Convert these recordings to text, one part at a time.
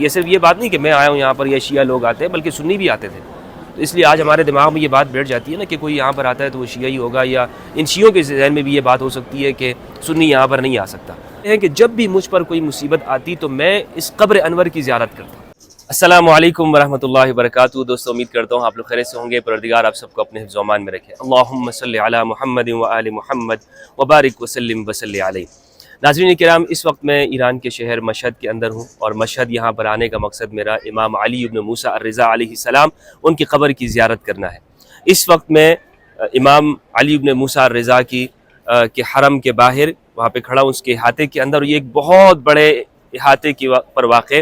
یہ صرف یہ بات نہیں کہ میں آیا ہوں یہاں پر یا شیعہ لوگ آتے ہیں، بلکہ سنی بھی آتے تھے. تو اس لیے آج ہمارے دماغ میں یہ بات بیٹھ جاتی ہے نا کہ کوئی یہاں پر آتا ہے تو وہ شیعہ ہی ہوگا، یا ان شیعوں کے ذہن میں بھی یہ بات ہو سکتی ہے کہ سنی یہاں پر نہیں آ سکتا. ہے کہ جب بھی مجھ پر کوئی مصیبت آتی تو میں اس قبر انور کی زیارت کرتا. السلام علیکم ورحمۃ اللہ وبرکاتہ. دوستو امید کرتا ہوں آپ لوگ خیریت سے ہوں گے. پروردگار آپ سب کو اپنے حفظ و امان میں رکھے. اللہم صلی علی محمد وآل محمد وبارک وسلم وصلی علیہ. ناظرین کرام، اس وقت میں ایران کے شہر مشہد کے اندر ہوں، اور مشہد یہاں پر آنے کا مقصد میرا امام علی ابن موسیٰ الرضا علیہ السلام ان کی قبر کی زیارت کرنا ہے. اس وقت میں امام علی ابن موسیٰ الرضا کے حرم کے باہر وہاں پہ کھڑا ہوں، اس کے احاطے کے اندر. یہ ایک بہت بڑے احاطے پر واقع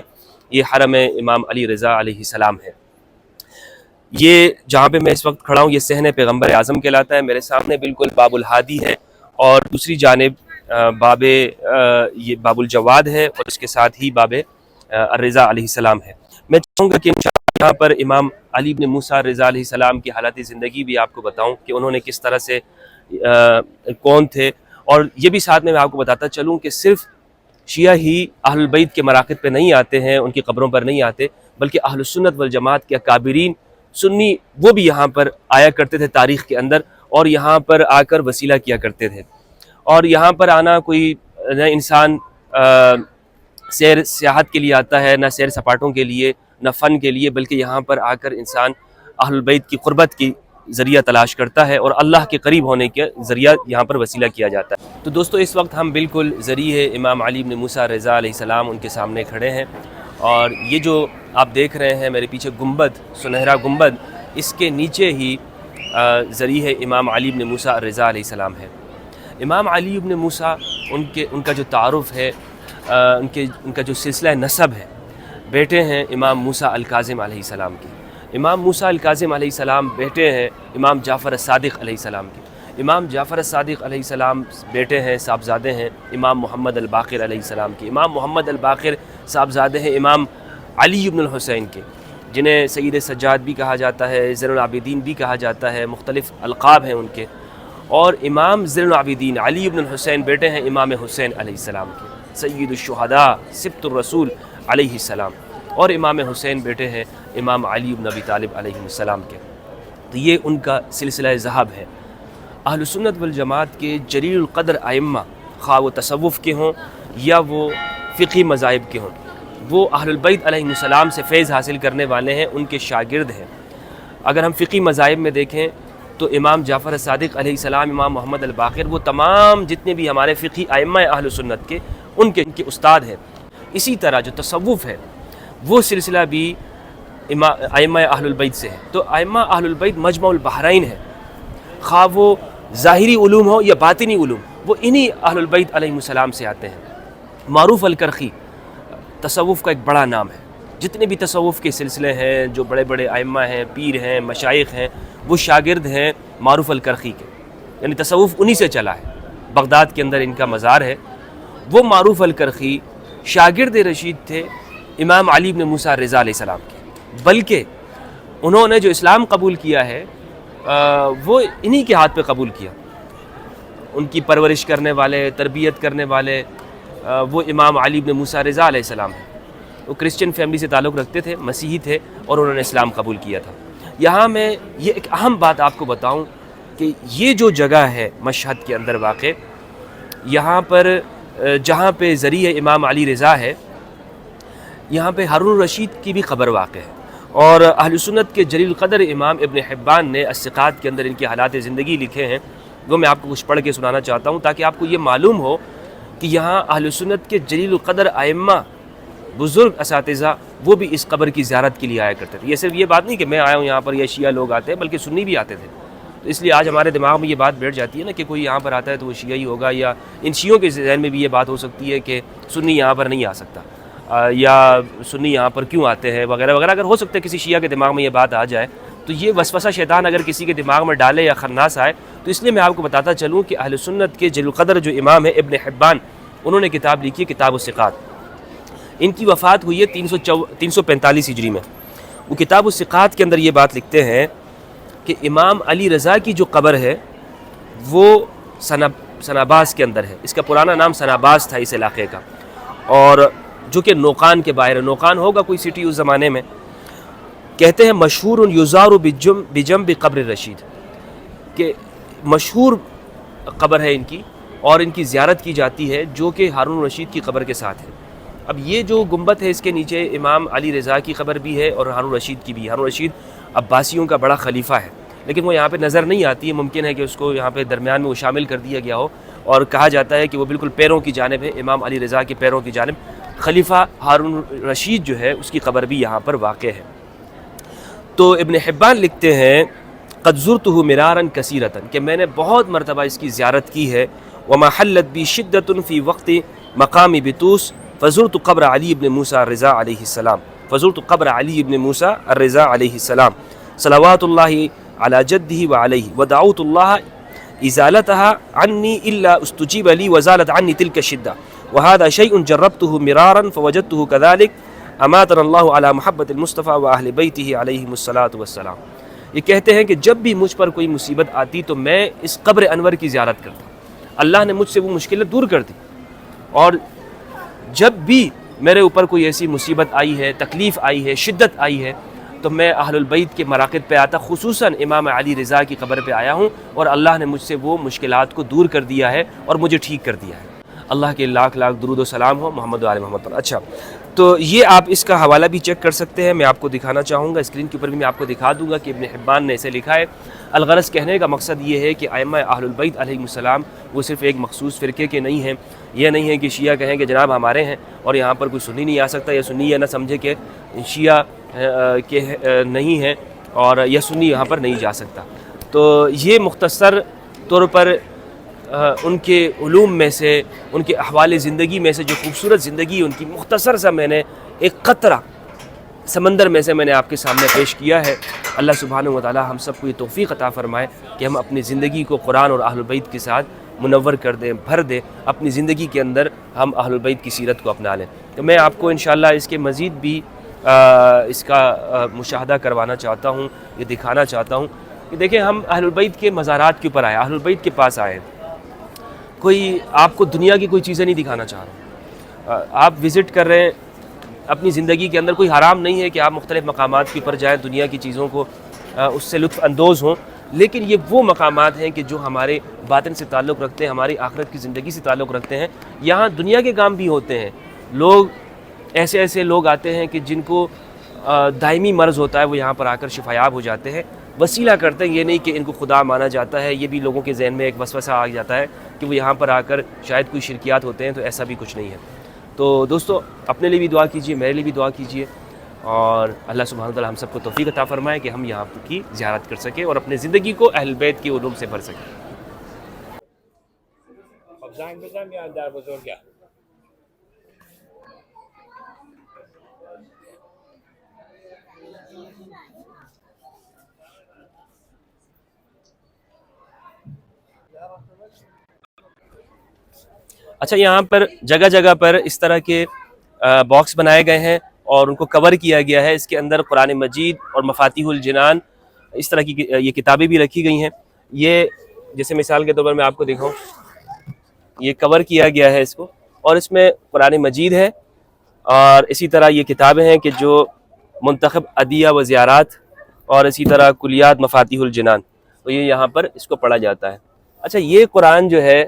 یہ حرم امام علی رضا علیہ السلام ہے. یہ جہاں پہ میں اس وقت کھڑا ہوں یہ صحن پیغمبر اعظم کہلاتا ہے. میرے سامنے بالکل باب الہادی ہے، اور دوسری جانب یہ باب الجواد ہے، اور اس کے ساتھ ہی باب الرضا علیہ السلام ہے. میں چاہوں گا کہ انشاءاللہ یہاں پر امام علی بن موسیٰ الرضا علیہ السلام کی حالات زندگی بھی آپ کو بتاؤں کہ انہوں نے کس طرح سے کون تھے. اور یہ بھی ساتھ میں آپ کو بتاتا چلوں کہ صرف شیعہ ہی اہل البیت کے مراقد پہ نہیں آتے ہیں، ان کی قبروں پر نہیں آتے، بلکہ اہل السنت والجماعت کے اکابرین سنی وہ بھی یہاں پر آیا کرتے تھے تاریخ کے اندر، اور یہاں پر آ کر وسیلہ کیا کرتے تھے. اور یہاں پر آنا کوئی نہ انسان سیر سیاحت کے لیے آتا ہے، نہ سیر سپاٹوں کے لیے، نہ فن کے لیے، بلکہ یہاں پر آ کر انسان اہل البیت کی قربت کی ذریعہ تلاش کرتا ہے، اور اللہ کے قریب ہونے کے ذریعہ یہاں پر وسیلہ کیا جاتا ہے. تو دوستو اس وقت ہم بالکل ذریعہ امام علی بن موسیٰ الرضا علیہ السلام ان کے سامنے کھڑے ہیں، اور یہ جو آپ دیکھ رہے ہیں میرے پیچھے گنبد، سنہرا گنبد، اس کے نیچے ہی ذریعہ امام علی بن موسیٰ الرضا علیہ السلام ہے. امام علی بن موسیٰ ان کا جو تعارف ہے، ان کا جو سلسلہ نسب ہے، بیٹے ہیں امام موسیٰ الکاظم علیہ السلام کے. امام موسیٰ الکاظم علیہ السلام بیٹے ہیں امام جعفر الصادق علیہ السلام کے. امام جعفر الصادق علیہ السلام بیٹے ہیں، صاحبزادے ہیں امام محمد الباقر علیہ السلام کے. امام محمد الباقر صاحبزادے ہیں امام علی بن الحسین کے، جنہیں سید سجاد بھی کہا جاتا ہے، زین العابدین بھی کہا جاتا ہے، مختلف القاب ہیں ان کے. اور امام زین العابدین علی بن الحسین بیٹے ہیں امام حسین علیہ السلام کے، سید الشہداء سبط الرسول علیہ السلام. اور امام حسین بیٹے ہیں امام علی بن ابی طالب علیہ السلام کے. تو یہ ان کا سلسلہ ذہب ہے. اہل سنت والجماعت کے جلیل القدر ائمہ، خواہ وہ تصوف کے ہوں یا وہ فقہی مذاہب کے ہوں، وہ اہل البیت علیہ السلام سے فیض حاصل کرنے والے ہیں، ان کے شاگرد ہیں. اگر ہم فقہی مذاہب میں دیکھیں تو امام جعفر الصادق علیہ السلام، امام محمد الباقر، وہ تمام جتنے بھی ہمارے فقہی ائمہ اہل سنت کے ان کے استاد ہیں. اسی طرح جو تصوف ہے وہ سلسلہ بھی ائمہ اہل البیت سے ہے. تو ائمہ اہل البیت مجمع البحرین ہے، خواہ وہ ظاہری علوم ہو یا باطنی علوم، وہ انہی اہل البیت علیہ السلام سے آتے ہیں. معروف الکرخی تصوف کا ایک بڑا نام ہے. جتنے بھی تصوف کے سلسلے ہیں، جو بڑے بڑے ائمہ ہیں، پیر ہیں، مشائخ ہیں، وہ شاگرد ہیں معروف الکرخی کے، یعنی تصوف انہی سے چلا ہے. بغداد کے اندر ان کا مزار ہے. وہ معروف الکرخی شاگرد رشید تھے امام علی بن موسیٰ الرضا علیہ السلام کے، بلکہ انہوں نے جو اسلام قبول کیا ہے وہ انہی کے ہاتھ پہ قبول کیا. ان کی پرورش کرنے والے، تربیت کرنے والے وہ امام علی بن موسیٰ الرضا علیہ السلام ہیں. وہ کرسچن فیملی سے تعلق رکھتے تھے، مسیحی تھے، اور انہوں نے اسلام قبول کیا تھا. یہاں میں یہ ایک اہم بات آپ کو بتاؤں کہ یہ جو جگہ ہے مشہد کے اندر واقع، یہاں پر جہاں پہ ذریعہ امام علی رضا ہے، یہاں پہ ہارون الرشید کی بھی قبر واقع ہے. اور اہل سنت کے جلیل قدر امام ابن حبان نے الثقات کے اندر ان کے حالات زندگی لکھے ہیں، وہ میں آپ کو کچھ پڑھ کے سنانا چاہتا ہوں تاکہ آپ کو یہ معلوم ہو کہ یہاں اہل سنت کے جلیل القدر ائمہ، بزرگ اساتذہ، وہ بھی اس قبر کی زیارت کے لیے آیا کرتے تھے. یہ صرف یہ بات نہیں کہ میں آیا ہوں یہاں پر یا شیعہ لوگ آتے ہیں، بلکہ سنی بھی آتے تھے. تو اس لیے آج ہمارے دماغ میں یہ بات بیٹھ جاتی ہے نا کہ کوئی یہاں پر آتا ہے تو وہ شیعہ ہی ہوگا، یا ان شیعوں کے ذہن میں بھی یہ بات ہو سکتی ہے کہ سنی یہاں پر نہیں آ سکتا، یا سنی یہاں پر کیوں آتے ہیں وغیرہ وغیرہ. اگر ہو سکتا ہے کسی شیعہ کے دماغ میں یہ بات آ جائے تو یہ وسوسہ شیطان اگر کسی کے دماغ میں ڈالے یا خناس آئے، تو اس لیے میں آپ کو بتاتا چلوں کہ اہل سنت کے جلیل القدر جو امام ہے ابن حبان، انہوں نے کتاب لکھی ہے کتاب الثقات. ان کی وفات ہوئی ہے 345 ہجری میں. وہ کتاب الثقات کے اندر یہ بات لکھتے ہیں کہ امام علی رضا کی جو قبر ہے وہ سناباز کے اندر ہے. اس کا پرانا نام سناباز تھا اس علاقے کا، اور جو کہ نوقان کے باہر ہے. نوقان ہوگا کوئی سٹی اس زمانے میں. کہتے ہیں مشہور یزار بجنب قبر رشید، کہ مشہور قبر ہے ان کی اور ان کی زیارت کی جاتی ہے جو کہ ہارون رشید کی قبر کے ساتھ ہے. اب یہ جو گنبد ہے اس کے نیچے امام علی رضا کی قبر بھی ہے اور ہارون رشید کی بھی. ہارون رشید عباسیوں کا بڑا خلیفہ ہے لیکن وہ یہاں پہ نظر نہیں آتی ہے. ممکن ہے کہ اس کو یہاں پہ درمیان میں وہ شامل کر دیا گیا ہو، اور کہا جاتا ہے کہ وہ بالکل پیروں کی جانب ہے، امام علی رضا کے پیروں کی جانب. خلیفہ ہارون رشید جو ہے اس کی قبر بھی یہاں پر واقع ہے. تو ابن حبان لکھتے ہیں قد زرتہ مرارا کثیرتا، کہ میں نے بہت مرتبہ اس کی زیارت کی ہے. وما حلت بی شدت فی وقت مقام بطوس فزرت قبر علی ابن موسیٰ الرضا علیہ السلام فزرت قبر علی ابن موسیٰ الرضا علیہ السلام صلوات اللہ علی جدہ وعلیہ ودعوت اللہ ازالتها عنی الا استجیب لی وزالت عنی تلک الشدہ وهذا شیء جربته مرارا فوجدته كذلك اماتنا اللہ علی محبت المصطفیٰ واہل بیتہ علیہم الصلاۃ والسلام. یہ کہتے ہیں کہ جب بھی مجھ پر کوئی مصیبت آتی تو میں اس قبر انور کی زیارت کرتا. اللہ نے مجھ سے وہ مشکلات دور کر دی، اور جب بھی میرے اوپر کوئی ایسی مصیبت آئی ہے، تکلیف آئی ہے، شدت آئی ہے، تو میں اہل البیت کے مراقد پہ آتا، خصوصاً امام علی رضا کی قبر پہ آیا ہوں، اور اللہ نے مجھ سے وہ مشکلات کو دور کر دیا ہے اور مجھے ٹھیک کر دیا ہے. اللہ کے لاکھ لاکھ درود و سلام ہو محمد و آل محمد پر. اچھا، تو یہ آپ اس کا حوالہ بھی چیک کر سکتے ہیں. میں آپ کو دکھانا چاہوں گا، اسکرین کے اوپر بھی میں آپ کو دکھا دوں گا کہ ابن حبان نے اسے لکھا ہے. الغرض کہنے کا مقصد یہ ہے کہ ائمہ اہل البیت علیہم السلام وہ صرف ایک مخصوص فرقے کے نہیں ہیں. یہ نہیں ہے کہ شیعہ کہیں کہ جناب ہمارے ہیں اور یہاں پر کوئی سنی نہیں آ سکتا، یا سنی یہ نہ سمجھے کہ شیعہ کے نہیں ہیں اور یا سنی یہاں پر نہیں جا سکتا. تو یہ مختصر طور پر ان کے علوم میں سے، ان کے احوال زندگی میں سے، جو خوبصورت زندگی ان کی مختصر سا میں نے ایک قطرہ سمندر میں سے میں نے آپ کے سامنے پیش کیا ہے. اللہ سبحانہ و تعالی ہم سب کو یہ توفیق عطا فرمائے کہ ہم اپنی زندگی کو قرآن اور اہل البیت کے ساتھ منور کر دیں، بھر دیں. اپنی زندگی کے اندر ہم اہل البیت کی سیرت کو اپنا لیں. تو میں آپ کو انشاءاللہ اس کے مزید بھی اس کا مشاہدہ کروانا چاہتا ہوں، یہ دکھانا چاہتا ہوں کہ دیکھیں ہم اہل البیت کے مزارات کے اوپر آئے، اہل البیت کے پاس آئے. کوئی آپ کو دنیا کی کوئی چیزیں نہیں دکھانا چاہ رہا. آپ وزٹ کر رہے ہیں اپنی زندگی کے اندر، کوئی حرام نہیں ہے کہ آپ مختلف مقامات کے اوپر جائیں، دنیا کی چیزوں کو اس سے لطف اندوز ہوں، لیکن یہ وہ مقامات ہیں کہ جو ہمارے باطن سے تعلق رکھتے ہیں، ہماری آخرت کی زندگی سے تعلق رکھتے ہیں. یہاں دنیا کے کام بھی ہوتے ہیں. لوگ ایسے لوگ آتے ہیں کہ جن کو دائمی مرض ہوتا ہے، وہ یہاں پر آ کر شفایاب ہو جاتے ہیں. وسیلہ کرتے ہیں، یہ نہیں کہ ان کو خدا مانا جاتا ہے. یہ بھی لوگوں کے ذہن میں ایک وسوسہ آ جاتا ہے کہ وہ یہاں پر آ کر شاید کوئی شرکیات ہوتے ہیں، تو ایسا بھی کچھ نہیں ہے. تو دوستو اپنے لیے بھی دعا کیجئے، میرے لیے بھی دعا کیجئے، اور اللہ سبحانہ وتعالی ہم سب کو توفیق عطا فرمائے کہ ہم یہاں کی زیارت کر سکیں اور اپنے زندگی کو اہل بیت کے علوم سے بھر سکیں. اچھا، یہاں پر جگہ جگہ پر اس طرح کے باکس بنائے گئے ہیں اور ان کو کور کیا گیا ہے. اس کے اندر قرآن مجید اور مفاتیح الجنان اس طرح کی یہ کتابیں بھی رکھی گئی ہیں. یہ جیسے مثال کے طور پر میں آپ کو دکھاؤں، یہ کور کیا گیا ہے اس کو، اور اس میں قرآن مجید ہے، اور اسی طرح یہ کتابیں ہیں کہ جو منتخب ادعیہ و زیارات، اور اسی طرح کلیات مفاتیح الجنان، تو یہ یہاں پر اس کو پڑھا جاتا ہے. اچھا، یہ قرآن جو ہے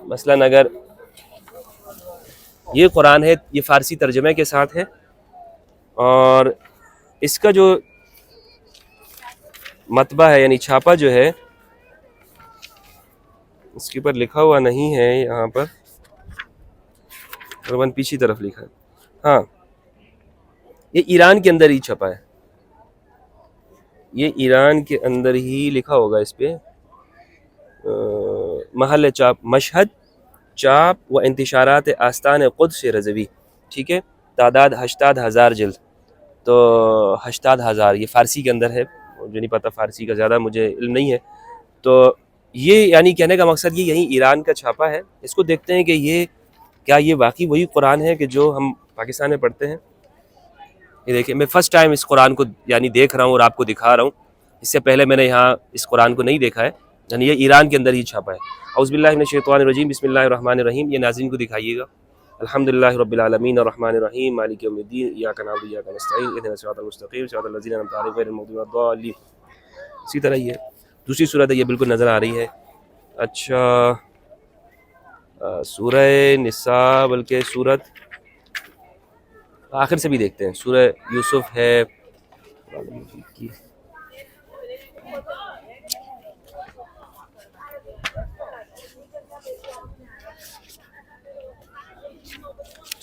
مثلاً اگر یہ قرآن ہے، یہ فارسی ترجمے کے ساتھ ہے، اور اس کا جو مطبع ہے یعنی چھاپا جو ہے، اس کے اوپر لکھا ہوا نہیں ہے یہاں پر، غالباً پیچھے طرف لکھا ہے. ہاں، یہ ایران کے اندر ہی چھپا ہے، یہ ایران کے اندر ہی لکھا ہوگا اس پہ. محل چاپ مشہد، چاپ و انتشارات آستان قدس رضوی، ٹھیک ہے. تعداد 80,000 جلد، تو 80,000 یہ فارسی کے اندر ہے. مجھے نہیں پتہ فارسی کا زیادہ مجھے علم نہیں ہے. تو یہ یعنی کہنے کا مقصد یہ یہیں ایران کا چھاپا ہے. اس کو دیکھتے ہیں کہ یہ کیا یہ واقعی وہی قرآن ہے کہ جو ہم پاکستان میں پڑھتے ہیں. یہ دیکھیں، میں فرسٹ ٹائم اس قرآن کو یعنی دیکھ رہا ہوں اور آپ کو دکھا رہا ہوں. اس سے پہلے میں نے یہاں اس قرآن کو نہیں دیکھا ہے، یعنی یہ ایران کے اندر ہی چھاپا ہے. اعوذ باللہ من الشیطان الرجیم، بسم اللہ الرحمن الرحیم. یہ ناظرین کو دکھائیے گا. الحمدللہ رب العالمین الرحمن الرحیم مالک یوم الدین ایاک نعبد و ایاک نستعین اہدنا الصراط المستقیم صراط الذین انعمت علیہم غیر المغضوب علیہم ولا الضالین. اسی طرح یہ دوسری صورت ہے، یہ بالکل نظر آ رہی ہے. اچھا سورہ نساء، بلکہ سورت آخر سے بھی دیکھتے ہیں. سورہ یوسف ہے،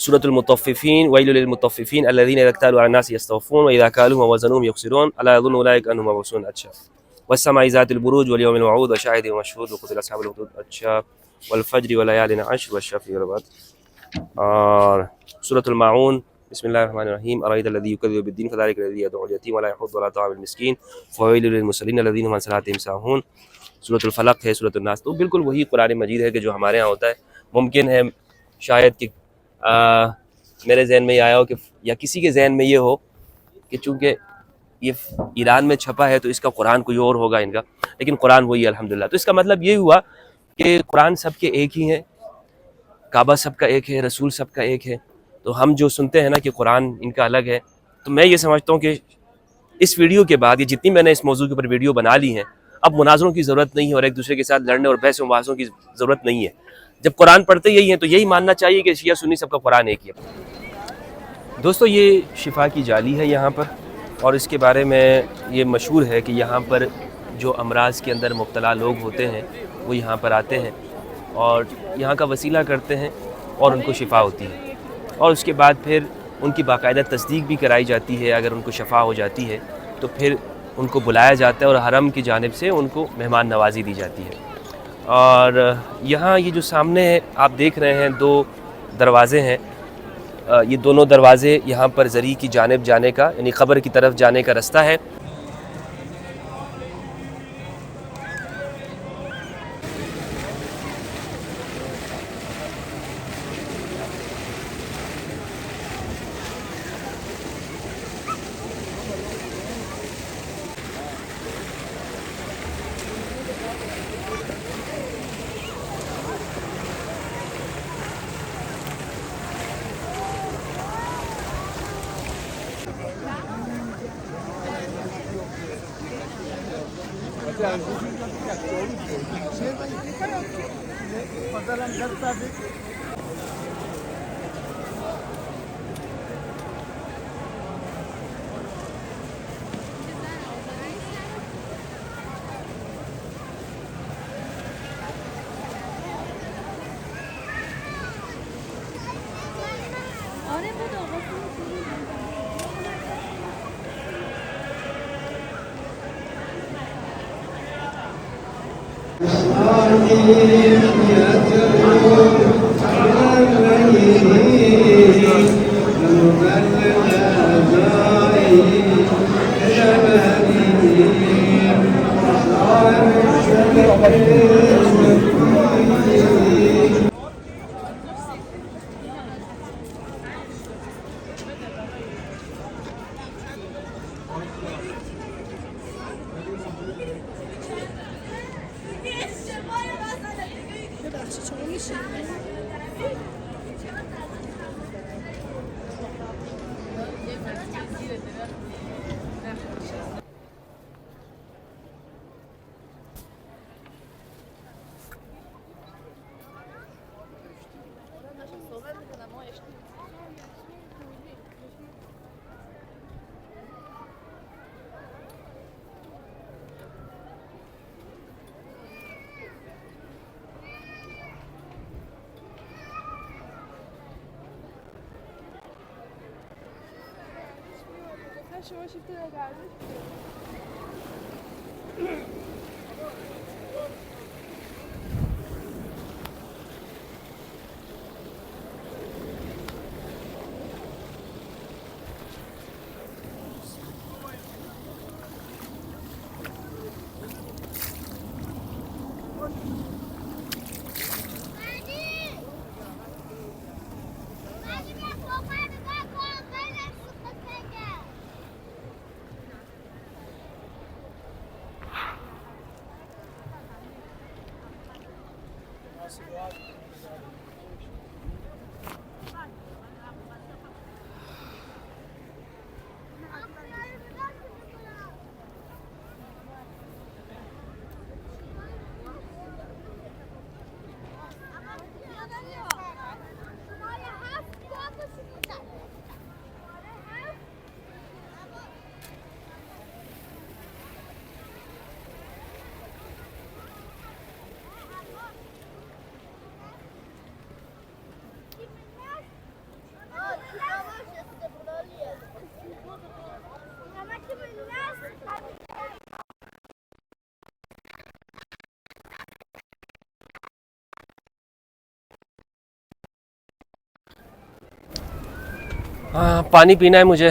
سورة المطففين ويل للمطففين الذين إذا اكتالوا على الناس يستوفون وإذا كالوهم ووزنوهم يخسرون ألا يظن أولئك أنهم مبعوثون. اچھا والسماء ذات البروج واليوم الموعود وشاهد ومشهود وقتل أصحاب الأخدود. اچھا والفجر وليال عشر والشفع والوتر. اور سورة الماعون بسم الله الرحمن الرحيم أرأيت الذي يكذب بالدين فذلك الذي يدعو اليتيم ولا يحض على طعام المسكين فويل للمصلين الذين هم عن صلاتهم ساهون. سورة الفلق ہے، سورة الناس. تو بالکل وہی قرآن مجید ہے کہ جو ہمارے ہاں ہوتا ہے. ممکن ہے شاید کہ میرے ذہن میں یہ آیا ہو کہ یا کسی کے ذہن میں یہ ہو کہ چونکہ یہ ایران میں چھپا ہے تو اس کا قرآن کوئی اور ہوگا ان کا، لیکن قرآن وہی ہے الحمدللہ. تو اس کا مطلب یہ ہوا کہ قرآن سب کے ایک ہی ہیں، کعبہ سب کا ایک ہے، رسول سب کا ایک ہے. تو ہم جو سنتے ہیں نا کہ قرآن ان کا الگ ہے، تو میں یہ سمجھتا ہوں کہ اس ویڈیو کے بعد یہ جتنی میں نے اس موضوع کے اوپر ویڈیو بنا لی ہیں، اب مناظروں کی ضرورت نہیں ہے اور ایک دوسرے کے ساتھ لڑنے اور بحث و مباحثوں کی ضرورت نہیں ہے. جب قرآن پڑھتے یہی ہیں تو یہی ماننا چاہیے کہ شیعہ سنی سب کا قرآن ایک ہی ہے. دوستو یہ شفا کی جالی ہے یہاں پر، اور اس کے بارے میں یہ مشہور ہے کہ یہاں پر جو امراض کے اندر مبتلا لوگ ہوتے ہیں وہ یہاں پر آتے ہیں اور یہاں کا وسیلہ کرتے ہیں اور ان کو شفا ہوتی ہے، اور اس کے بعد پھر ان کی باقاعدہ تصدیق بھی کرائی جاتی ہے. اگر ان کو شفا ہو جاتی ہے تو پھر ان کو بلایا جاتا ہے اور حرم کی جانب سے ان کو مہمان نوازی دی جاتی ہے. اور یہاں یہ جو سامنے آپ دیکھ رہے ہیں دو دروازے ہیں، یہ دونوں دروازے یہاں پر زری کی جانب جانے کا، یعنی قبر کی طرف جانے کا رستہ ہے. ہاں پانی پینا ہے مجھے،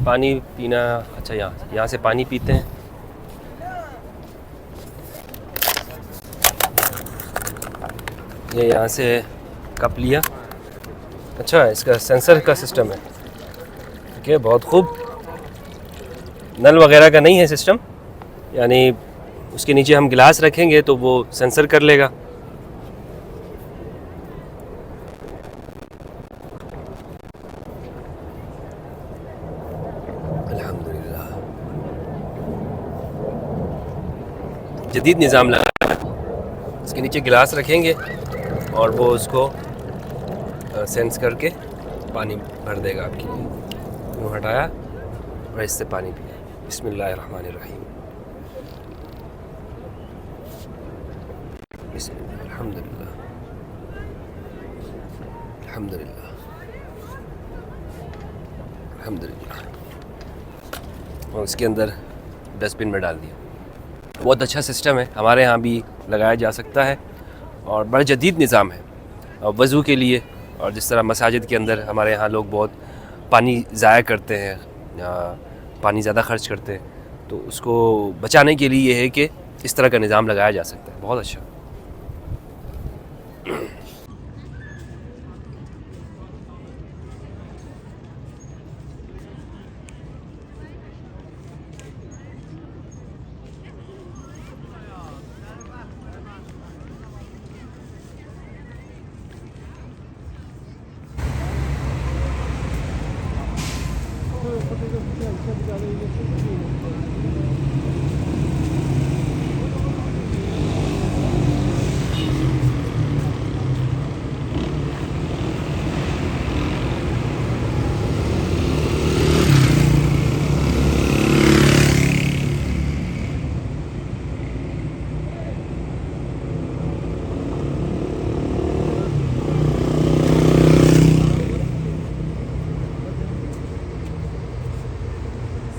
پانی پینا. اچھا یہاں سے پانی پیتے ہیں. یہ یہاں سے کپ لیا. اچھا اس کا سینسر کا سسٹم ہے. ٹھیک ہے بہت خوب. نل وغیرہ کا نہیں ہے سسٹم، یعنی اس کے نیچے ہم گلاس رکھیں گے تو وہ سینسر کر لے گا. الحمدللہ جدید نظام لگا ہے. اس کے نیچے گلاس رکھیں گے اور وہ اس کو سینس کر کے پانی بھر دے گا آپ کے لیے. منہ ہٹایا اور اس سے پانی پیا. بسم اللہ الرحمن الرحیم. بسم اللہ الحمدللہ الحمدللہ الحمدللہ. اور اس کے اندر ڈسٹ بن میں ڈال دیا. بہت اچھا سسٹم ہے، ہمارے ہاں بھی لگایا جا سکتا ہے اور بڑا جدید نظام ہے. وضو کے لیے اور جس طرح مساجد کے اندر ہمارے ہاں لوگ بہت پانی ضائع کرتے ہیں، پانی زیادہ خرچ کرتے ہیں، تو اس کو بچانے کے لیے یہ ہے کہ اس طرح کا نظام لگایا جا سکتا ہے. بہت اچھا.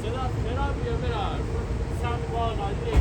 Será, será, será. San Juan,